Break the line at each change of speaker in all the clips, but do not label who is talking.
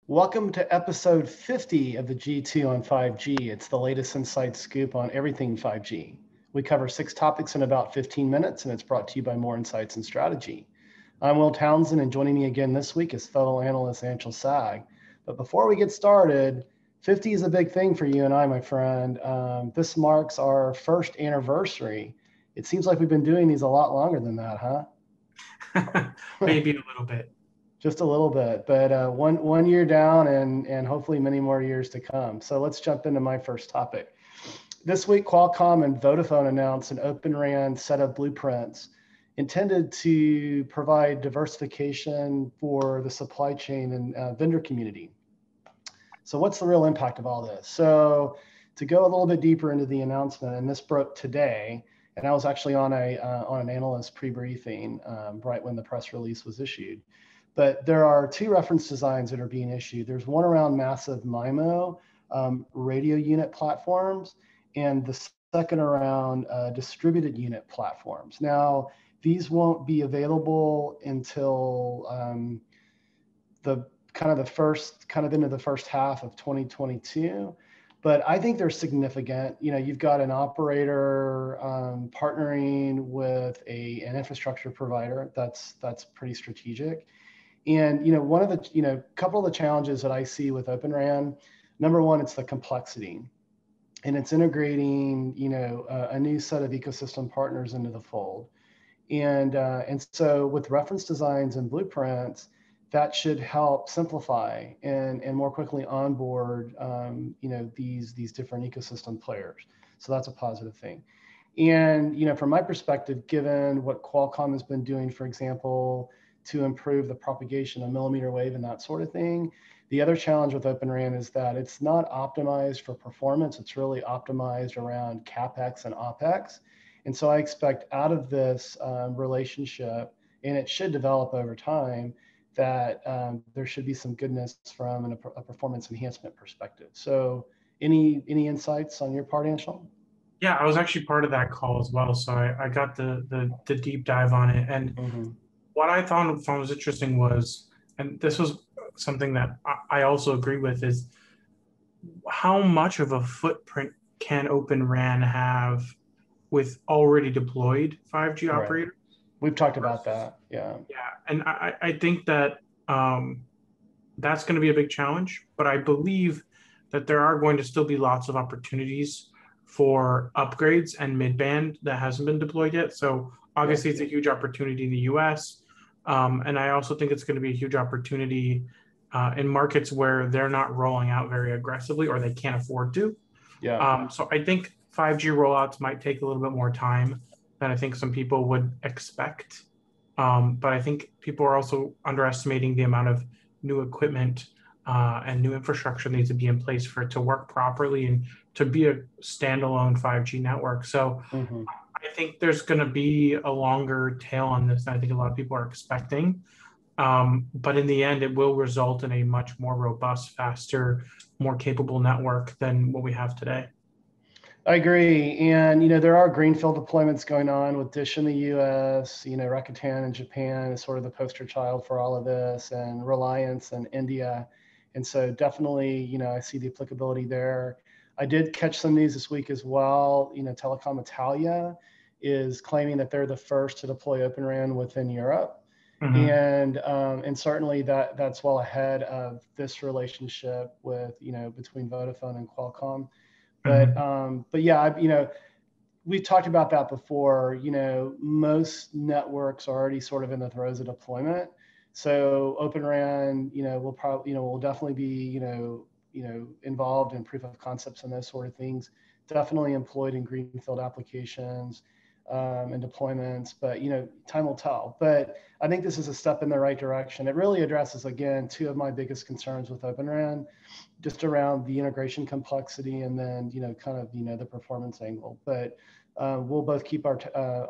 Welcome to episode 50 of the G2 on 5G. It's the latest inside scoop on everything 5G. We cover 6 topics in about 15 minutes, and it's brought to you by More Insights and Strategy. I'm Will Townsend, and joining me again this week is fellow analyst Anshel Sag. But before we get started, 50 is a big thing for you and I, my friend. This marks our first anniversary. It seems like we've been doing these a lot longer than that, huh?
Maybe a little bit.
Just a little bit, but one year down and hopefully many more years to come. So let's jump into my first topic. This week, Qualcomm and Vodafone announced an OpenRAN set of blueprints intended to provide diversification for the supply chain and vendor community. So what's the real impact of all this? So to go a little bit deeper into the announcement, and this broke today, and I was actually on an analyst pre-briefing right when the press release was issued. But there are 2 reference designs that are being issued. There's one around massive MIMO radio unit platforms, and the second around distributed unit platforms. Now, these won't be available until the into the first half of 2022. But I think they're significant. You know, you've got an operator partnering with an infrastructure provider. That's pretty strategic. And one of the couple of the challenges that I see with OpenRAN, number one, it's the complexity, and it's integrating a new set of ecosystem partners into the fold, and so with reference designs and blueprints, that should help simplify and more quickly onboard these different ecosystem players. So that's a positive thing. And from my perspective, given what Qualcomm has been doing, for example, to improve the propagation of mmWave and that sort of thing. The other challenge with OpenRAN is that it's not optimized for performance. It's really optimized around CapEx and OpEx. And so I expect out of this relationship, and it should develop over time, that there should be some goodness from a performance enhancement perspective. So any insights on your part, Anshel?
Yeah, I was actually part of that call as well. So I got the deep dive on it. And what I found was interesting was, and this was something that I also agree with, is how much of a footprint can OpenRAN have with already deployed 5G operators?
We've talked about that. Yeah.
Yeah. And I think that that's going to be a big challenge, but I believe that there are going to still be lots of opportunities for upgrades and mid-band that hasn't been deployed yet. So obviously it's a huge opportunity in the US. And I also think it's going to be a huge opportunity in markets where they're not rolling out very aggressively or they can't afford to.
Yeah.
So I think 5G rollouts might take a little bit more time than I think some people would expect. But I think people are also underestimating the amount of new equipment and new infrastructure needs to be in place for it to work properly and to be a standalone 5G network. So I think there's going to be a longer tail on this than I think a lot of people are expecting. But in the end, it will result in a much more robust, faster, more capable network than what we have today.
I agree. And, there are greenfield deployments going on with Dish in the US, Rakuten in Japan is sort of the poster child for all of this, and Reliance in India. And so definitely, I see the applicability there. I did catch some news this week as well. Telecom Italia is claiming that they're the first to deploy OpenRAN within Europe. And certainly that's well ahead of this relationship with, between Vodafone and Qualcomm. But yeah, we've talked about that before. Most networks are already sort of in the throes of deployment. So OpenRAN, will probably, will definitely be, involved in proof of concepts and those sort of things. Definitely employed in greenfield applications and deployments, but time will tell. But I think this is a step in the right direction. It really addresses, again, 2 of my biggest concerns with OpenRAN, just around the integration complexity and then the performance angle. But we'll both keep our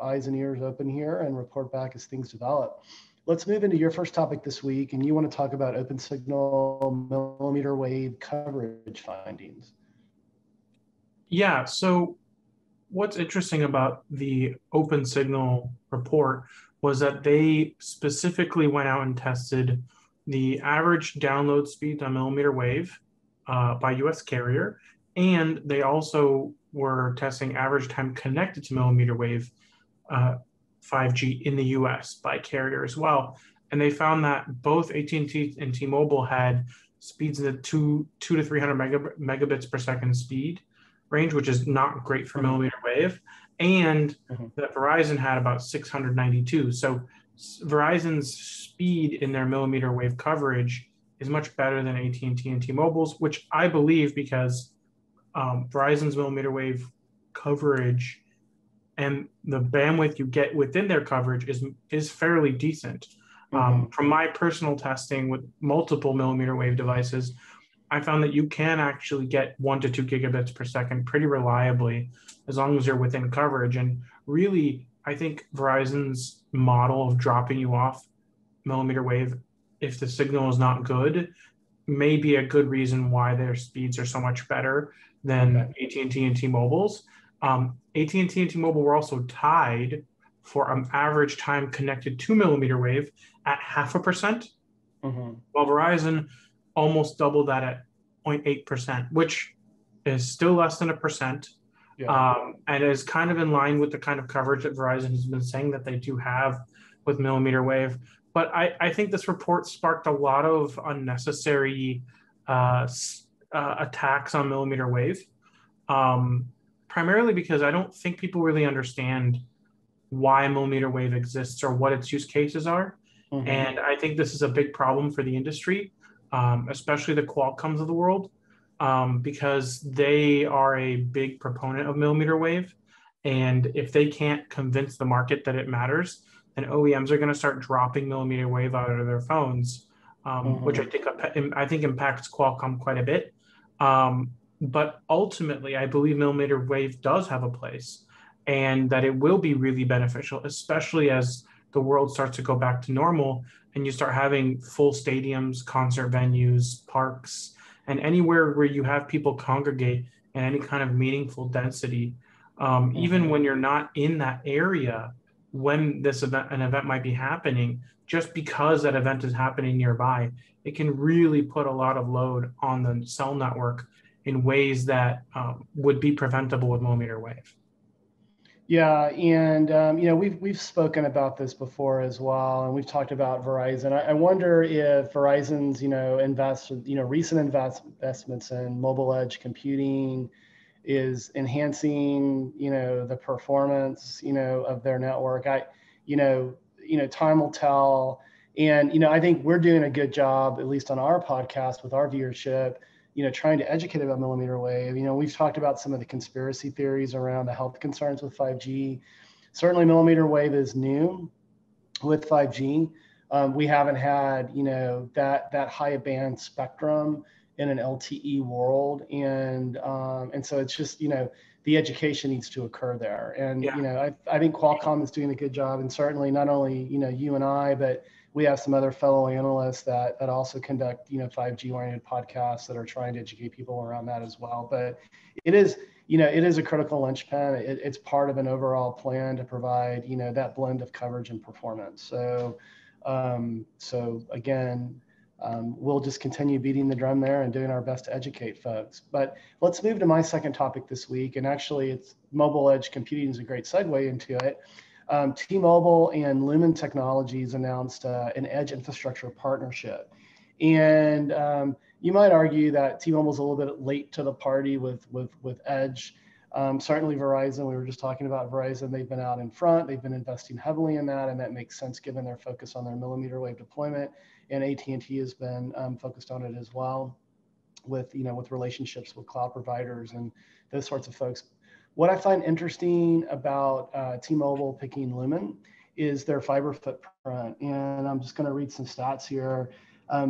eyes and ears open here and report back as things develop. Let's move into your first topic this week, and you want to talk about OpenSignal mmWave coverage findings.
Yeah, so what's interesting about the OpenSignal report was that they specifically went out and tested the average download speed on millimeter wave by US carrier, and they also were testing average time connected to millimeter wave 5G in the US by carrier as well. And they found that both AT&T and T-Mobile had speeds in the 200 to 300 megabits per second speed range, which is not great for millimeter wave. And that Verizon had about 692. So Verizon's speed in their millimeter wave coverage is much better than AT&T and T-Mobile's, which I believe because Verizon's millimeter wave coverage and the bandwidth you get within their coverage is fairly decent. From my personal testing with multiple millimeter wave devices, I found that you can actually get 1 to 2 gigabits per second pretty reliably as long as you're within coverage. And really, I think Verizon's model of dropping you off millimeter wave if the signal is not good may be a good reason why their speeds are so much better than AT&T and T-Mobile's. AT&T and T-Mobile were also tied for an average time connected to millimeter wave at 0.5%, while Verizon almost doubled that at 0.8%, which is still less than 1%, and is kind of in line with the kind of coverage that Verizon has been saying that they do have with millimeter wave. But I think this report sparked a lot of unnecessary attacks on millimeter wave, primarily because I don't think people really understand why millimeter wave exists or what its use cases are. And I think this is a big problem for the industry, especially the Qualcomms of the world, because they are a big proponent of millimeter wave. And if they can't convince the market that it matters, then OEMs are going to start dropping millimeter wave out of their phones, which I think impacts Qualcomm quite a bit. But ultimately, I believe millimeter wave does have a place, and that it will be really beneficial, especially as the world starts to go back to normal and you start having full stadiums, concert venues, parks, and anywhere where you have people congregate in any kind of meaningful density. Even when you're not in that area, when an event might be happening, just because that event is happening nearby, it can really put a lot of load on the cell network in ways that would be preventable with millimeter wave.
Yeah, and we've spoken about this before as well, and we've talked about Verizon. I wonder if Verizon's recent investments in mobile edge computing is enhancing the performance of their network. Time will tell, and I think we're doing a good job, at least on our podcast with our viewership, trying to educate about millimeter wave. We've talked about some of the conspiracy theories around the health concerns with 5G. Certainly millimeter wave is new with 5G. We haven't had, that high band spectrum in an LTE world. And so it's just, the education needs to occur there. And, I think Qualcomm is doing a good job, and certainly not only, you and I, but we have some other fellow analysts that also conduct 5G oriented podcasts that are trying to educate people around that as well. But it is a critical linchpin. It's part of an overall plan to provide that blend of coverage and performance. So again, we'll just continue beating the drum there and doing our best to educate folks. But let's move to my second topic this week, and actually it's mobile edge computing is a great segue into it. T-Mobile and Lumen Technologies announced an edge infrastructure partnership. And you might argue that T-Mobile's a little bit late to the party with edge. Certainly Verizon, we were just talking about Verizon, they've been out in front, they've been investing heavily in that, and that makes sense given their focus on their millimeter wave deployment. And AT&T has been focused on it as well with relationships with cloud providers and those sorts of folks. What I find interesting about T-Mobile picking Lumen is their fiber footprint. And I'm just going to read some stats here.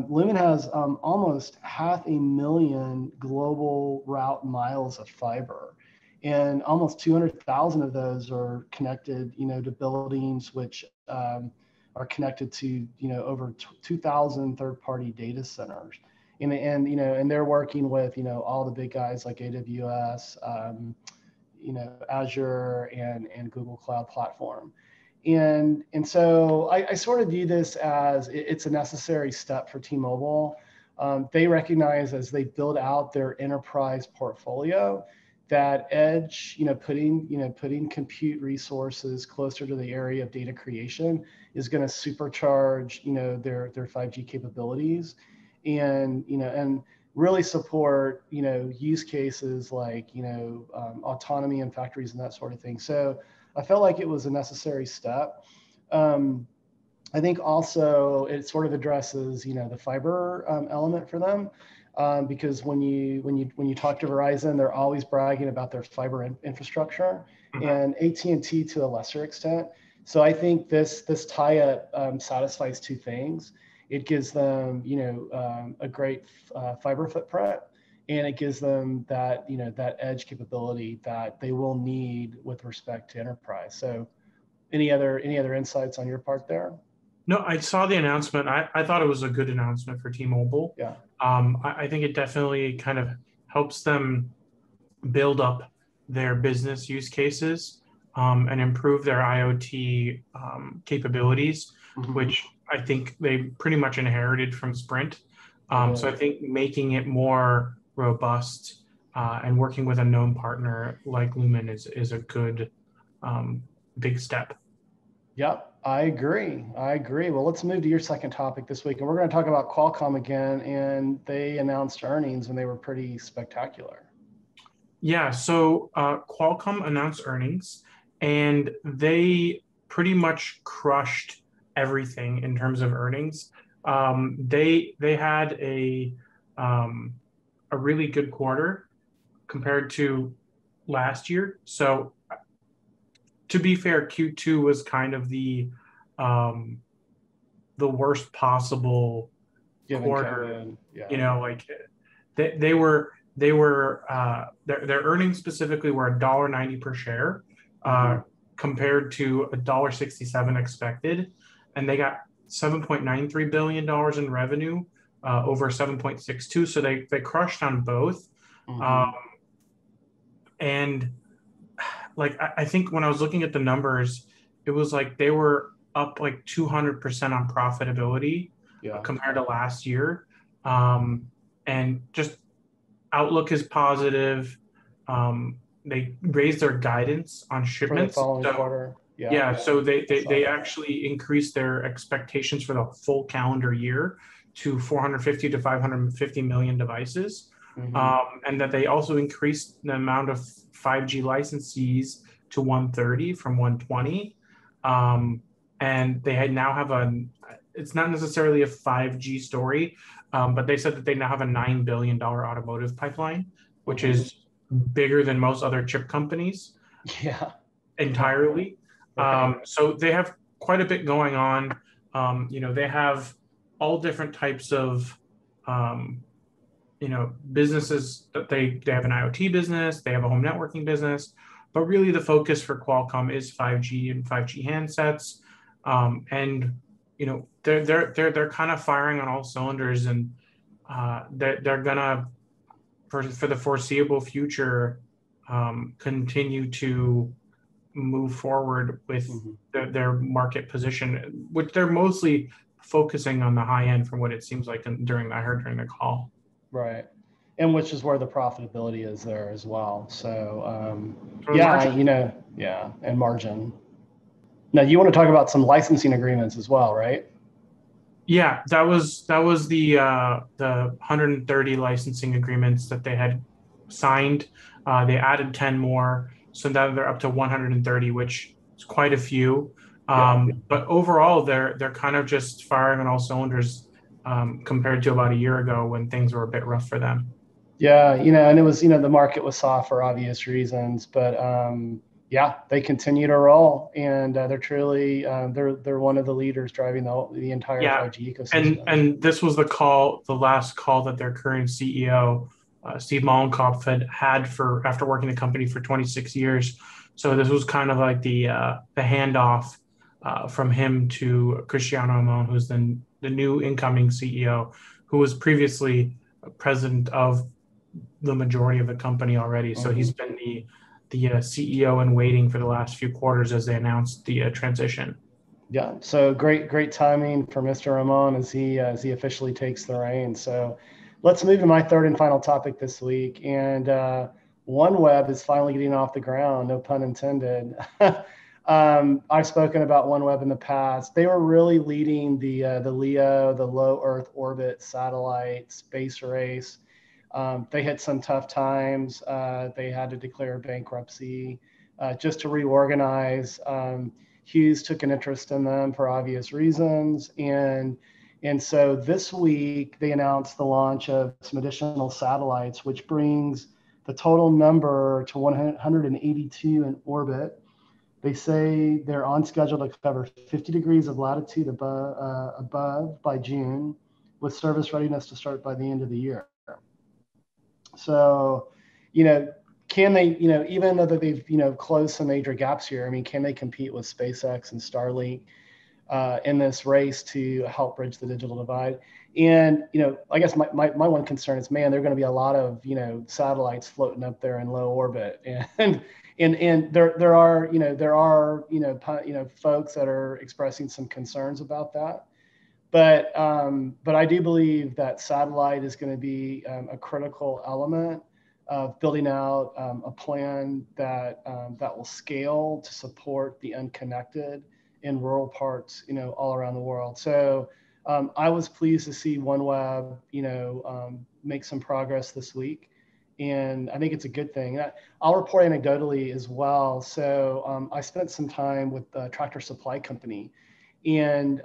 Lumen has almost 500,000 global route miles of fiber. And almost 200,000 of those are connected, to buildings, which are connected to, over 2,000 third-party data centers. And they're working with, all the big guys like AWS, Azure and Google Cloud Platform. And so I sort of view this as it's a necessary step for T-Mobile. They recognize as they build out their enterprise portfolio that edge, putting compute resources closer to the area of data creation is going to supercharge, their 5G capabilities, and really support, use cases like, autonomy in factories and that sort of thing. So I felt like it was a necessary step. I think also it sort of addresses, the fiber element for them, because when you talk to Verizon, they're always bragging about their fiber infrastructure, and AT&T to a lesser extent. So I think this tie-up satisfies two things. It gives them, a great fiber footprint, and it gives them that, that edge capability that they will need with respect to enterprise. So any other insights on your part there?
No, I saw the announcement. I thought it was a good announcement for T-Mobile.
Yeah.
I think it definitely kind of helps them build up their business use cases and improve their IoT capabilities, which I think they pretty much inherited from Sprint. So I think making it more robust and working with a known partner like Lumen is a good big step.
Yep, I agree. Well, let's move to your second topic this week, and we're going to talk about Qualcomm again. And they announced earnings, and they were pretty spectacular.
Yeah, so Qualcomm announced earnings, and they pretty much crushed everything in terms of earnings. They had a really good quarter compared to last year. So to be fair, Q2 was kind of the worst possible quarter.
Yeah.
Like they were their earnings specifically were $1.90 per share compared to $1.67 expected, and they got $7.93 billion in revenue over 7.62. So they crushed on both. And like I think when I was looking at the numbers, it was like they were up like 200% on profitability compared to last year. And just outlook is positive. They raised their guidance on shipments
for the following quarter.
So they actually increased their expectations for the full calendar year to 450 to 550 million devices. And that they also increased the amount of 5G licensees to 130 from 120. And they now have it's not necessarily a 5G story, but they said that they now have a $9 billion automotive pipeline, which is bigger than most other chip companies.
Yeah.
Entirely. So they have quite a bit going on. They have all different types of businesses. That they have an IoT business, they have a home networking business, but really the focus for Qualcomm is 5G and 5G handsets. And they're kind of firing on all cylinders, and they're gonna for the foreseeable future continue to move forward with their market position, which they're mostly focusing on the high end from what it seems like during the call.
Right. And which is where the profitability is there as well. So, and margin. Now, you want to talk about some licensing agreements as well, right?
Yeah, that was the 130 licensing agreements that they had signed. They added 10 more, so now they're up to 130, which is quite a few. But overall, they're kind of just firing on all cylinders compared to about a year ago when things were a bit rough for them.
Yeah, and it was, the market was soft for obvious reasons, but they continue to roll, and they're truly they're one of the leaders driving the entire 5G ecosystem.
And this was the last call that their current CEO, Steve Mollenkopf, had after working the company for 26 years. So this was kind of like the handoff from him to Cristiano Amon, who's the new incoming CEO, who was previously president of the majority of the company already. So he's been the CEO in waiting for the last few quarters as they announced the transition.
Yeah, so great timing for Mr. Amon as he officially takes the reins. So let's move to my third and final topic this week. And OneWeb is finally getting off the ground, no pun intended. I've spoken about OneWeb in the past. They were really leading the LEO, the low Earth orbit satellite space race. They had some tough times. They had to declare bankruptcy just to reorganize. Hughes took an interest in them for obvious reasons. And so this week, they announced the launch of some additional satellites, which brings the total number to 182 in orbit. They say they're on schedule to cover 50 degrees of latitude above by June, with service readiness to start by the end of the year. So, can they, even though that they've, closed some major gaps here, I mean, can they compete with SpaceX and Starlink in this race to help bridge the digital divide? And, I guess my one concern is, man, there are going to be a lot of, satellites floating up there in low orbit. And there are folks that are expressing some concerns about that. But I do believe that satellite is going to be a critical element of building out a plan that will scale to support the unconnected in rural parts, all around the world. So I was pleased to see OneWeb, make some progress this week, and I think it's a good thing. I'll report anecdotally as well. So I spent some time with the Tractor Supply Company, and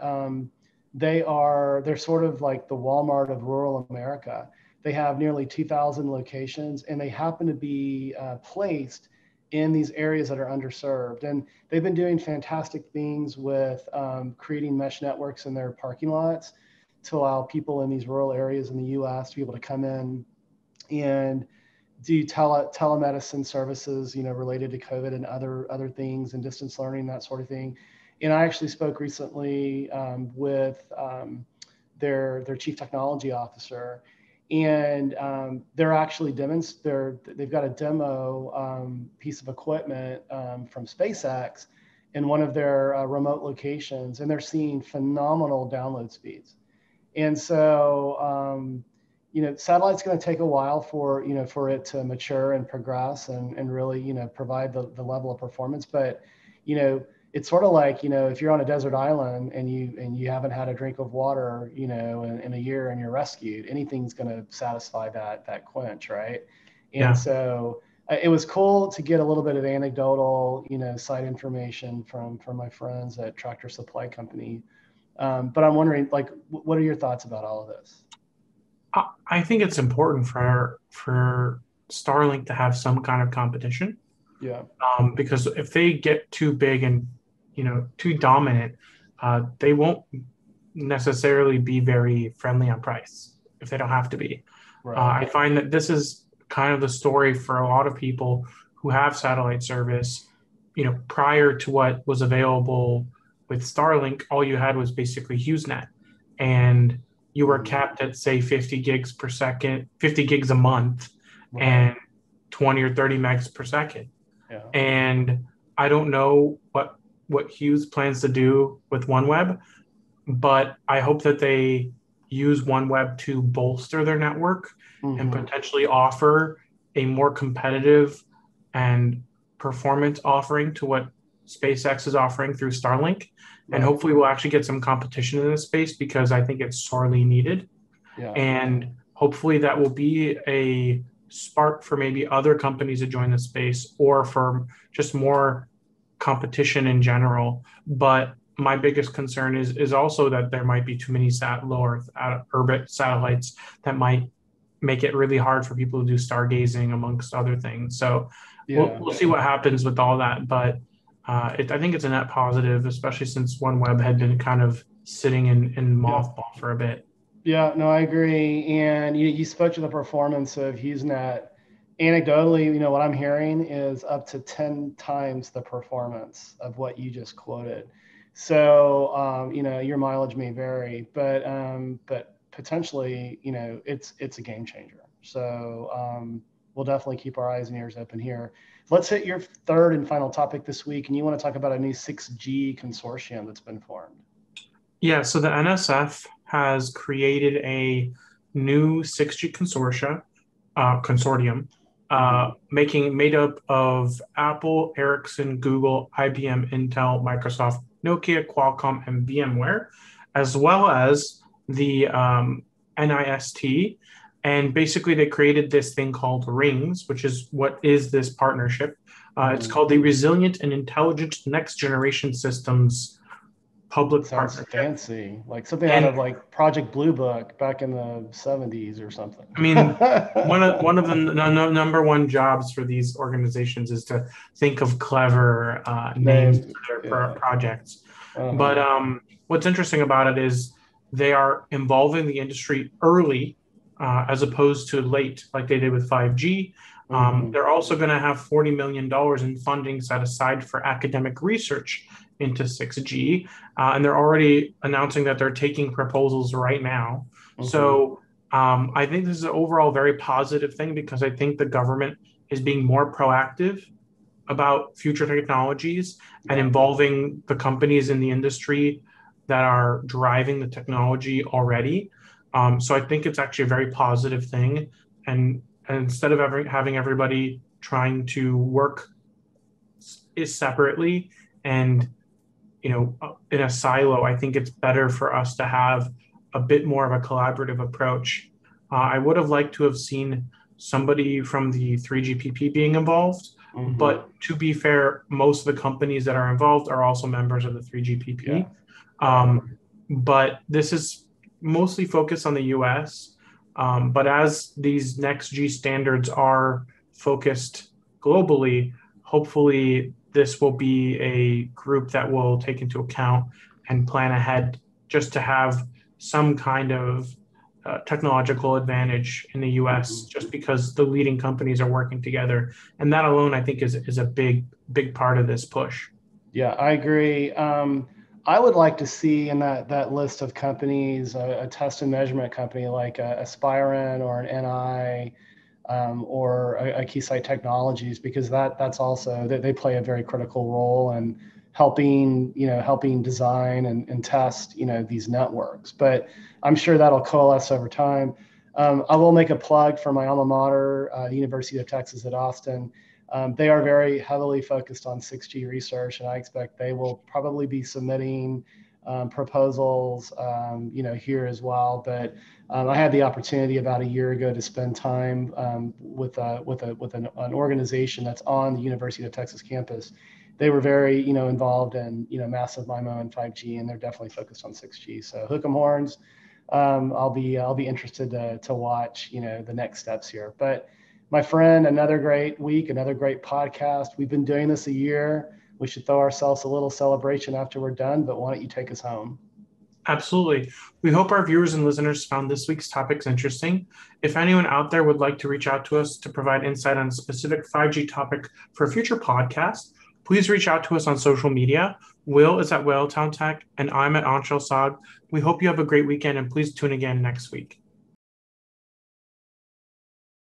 they're sort of like the Walmart of rural America. They have nearly 2,000 locations, and they happen to be placed in these areas that are underserved. And they've been doing fantastic things with creating mesh networks in their parking lots to allow people in these rural areas in the U.S. to be able to come in and do telemedicine services, related to COVID and other things, and distance learning, that sort of thing. And I actually spoke recently with their chief technology officer, and they're actually they've got a demo piece of equipment from SpaceX in one of their remote locations, and they're seeing phenomenal download speeds. And so, satellite's going to take a while for it to mature and progress and really, provide the level of performance. But, it's sort of like, if you're on a desert island and you haven't had a drink of water, in a year, and you're rescued, anything's going to satisfy that quench, right? And
Yeah.
so it was cool to get a little bit of anecdotal, side information from my friends at Tractor Supply Company. But I'm wondering, like, what are your thoughts about all of this?
I think it's important for Starlink to have some kind of competition.
Yeah.
Because if they get too big and too dominant, they won't necessarily be very friendly on price if they don't have to be.
Right.
I find that this is kind of the story for a lot of people who have satellite service. Prior to what was available with Starlink, all you had was basically HughesNet, and you were capped at, say, 50 gigs per second, 50 gigs a month,
Right.
and 20 or 30 megs per second.
Yeah.
And I don't know what Hughes plans to do with OneWeb, but I hope that they use OneWeb to bolster their network and potentially offer a more competitive and performance offering to what SpaceX is offering through Starlink. And hopefully we'll actually get some competition in this space, because I think it's sorely needed.
Yeah.
And hopefully that will be a spark for maybe other companies to join the space, or for just more competition in general. But my biggest concern is also that there might be too many low Earth orbit satellites that might make it really hard for people to do stargazing, amongst other things. So we'll see what happens with all that. But I think it's a net positive, especially since OneWeb had been kind of sitting in mothball for a bit.
Yeah, no, I agree. And you spoke to the performance of HughesNet. Anecdotally, what I'm hearing is up to 10 times the performance of what you just quoted. So, your mileage may vary, but potentially, it's a game changer. So, we'll definitely keep our eyes and ears open here. Let's hit your third and final topic this week, and you want to talk about a new 6G consortium that's been formed.
Yeah, so the NSF has created a new 6G consortium, made up of Apple, Ericsson, Google, IBM, Intel, Microsoft, Nokia, Qualcomm, and VMware, as well as the NIST. And basically, they created this thing called RINGS, which is what is this partnership. It's called the Resilient and Intelligent Next Generation Systems Public
Sounds
Partnership.
fancy, like something out of like Project Blue Book back in the 70s or something.
I mean, one of the number one jobs for these organizations is to think of clever names for their projects. But what's interesting about it is they are involving the industry early as opposed to late, like they did with 5G. They're also going to have $40 million in funding set aside for academic research into 6G. And they're already announcing that they're taking proposals right now. So I think this is an overall very positive thing, because I think the government is being more proactive about future technologies and involving the companies in the industry that are driving the technology already. So I think it's actually a very positive thing. And instead of having everybody trying to work separately and in a silo, I think it's better for us to have a bit more of a collaborative approach. I would have liked to have seen somebody from the 3GPP being involved, but to be fair, most of the companies that are involved are also members of the 3GPP. But this is mostly focused on the US. But as these next G standards are focused globally, hopefully this will be a group that will take into account and plan ahead just to have some kind of technological advantage in the US, just because the leading companies are working together. And that alone, I think, is a big part of this push.
Yeah, I agree. I would like to see in that list of companies a test and measurement company like a Aspirin or an NI or a Keysight Technologies, because that's also they play a very critical role in helping design and test these networks. But I'm sure that'll coalesce over time. I will make a plug for my alma mater, the University of Texas at Austin. They are very heavily focused on 6G research, and I expect they will probably be submitting proposals, here as well. But I had the opportunity about a year ago to spend time with an organization that's on the University of Texas campus. They were very, involved in, massive MIMO and 5G, and they're definitely focused on 6G. So hook 'em horns. I'll be interested to watch, the next steps here. But my friend, another great week, another great podcast. We've been doing this a year. We should throw ourselves a little celebration after we're done, but why don't you take us home?
Absolutely. We hope our viewers and listeners found this week's topics interesting. If anyone out there would like to reach out to us to provide insight on a specific 5G topic for a future podcast, please reach out to us on social media. Will is at Whaletown Tech, and I'm at Anshel. We hope you have a great weekend, and please tune again next week.